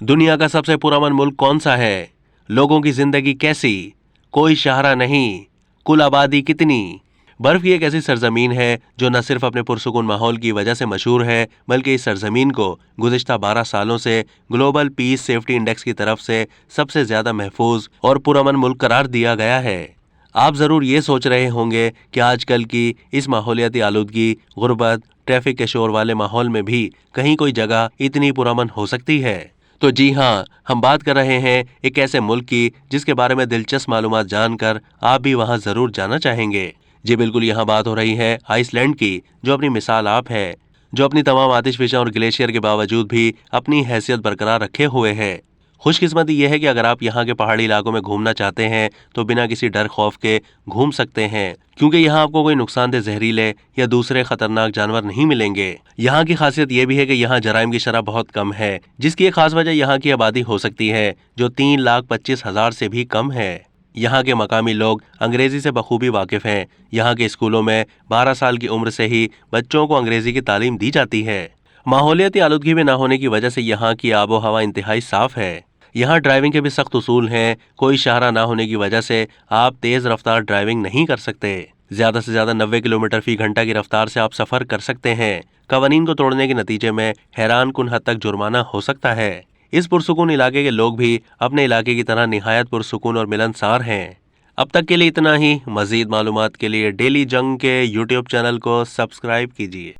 दुनिया का सबसे पुरअमन मुल्क कौन सा है? लोगों की जिंदगी कैसी? कोई शाहरा नहीं, कुल आबादी कितनी? बर्फ की एक ऐसी सरजमीन है जो न सिर्फ अपने पुरसुकून माहौल की वजह से मशहूर है, बल्कि इस सरजमीन को गुज़िश्ता 12 सालों से ग्लोबल पीस सेफ्टी इंडेक्स की तरफ से सबसे ज्यादा महफूज और पुरअमन मुल्क करार दिया गया है। आप जरूर ये सोच रहे होंगे कि आजकल की इस माहौलियाती आलूदगी, गुर्बत, ट्रैफिक के शोर वाले माहौल में भी कहीं कोई जगह इतनी पुरअमन हो सकती है। तो जी हाँ, हम बात कर रहे हैं एक ऐसे मुल्क की जिसके बारे में दिलचस्प मालूमात जानकर आप भी वहां जरूर जाना चाहेंगे। जी बिल्कुल, यहाँ बात हो रही है आइसलैंड की, जो अपनी मिसाल आप है, जो अपनी तमाम आतिशफिशा और ग्लेशियर के बावजूद भी अपनी हैसियत बरकरार रखे हुए है। खुशकिस्मती यह है कि अगर आप यहाँ के पहाड़ी इलाकों में घूमना चाहते हैं तो बिना किसी डर खौफ के घूम सकते हैं, क्योंकि यहाँ आपको कोई नुकसानदेह जहरीले या दूसरे खतरनाक जानवर नहीं मिलेंगे। यहाँ की खासियत यह भी है कि यहाँ जराइम की शरह बहुत कम है, जिसकी एक खास वजह यहाँ की आबादी हो सकती है जो 3,25,000 से भी कम है। यहाँ के मकामी लोग अंग्रेजी से बखूबी वाकिफ हैं। यहाँ के स्कूलों में 12 साल की उम्र से ही बच्चों को अंग्रेजी की तालीम दी जाती है। माहौलियाती आलूदगी में न होने की वजह से यहाँ की आबो हवा इंतहाई साफ है। यहाँ ड्राइविंग के भी सख्त उसूल हैं। कोई शाहरा ना होने की वजह से आप तेज रफ्तार ड्राइविंग नहीं कर सकते। ज्यादा से ज्यादा 90 किलोमीटर फी घंटा की रफ्तार से आप सफर कर सकते हैं। कवानीन को तोड़ने के नतीजे में हैरान कुन हद तक जुर्माना हो सकता है। इस पुरसुकून इलाके के लोग भी अपने इलाके की तरह निहायत पुरसुकून और मिलनसार हैं। अब तक के लिए इतना ही। मजीद मालूमात के लिए डेली जंग के यूट्यूब चैनल को सब्सक्राइब कीजिए।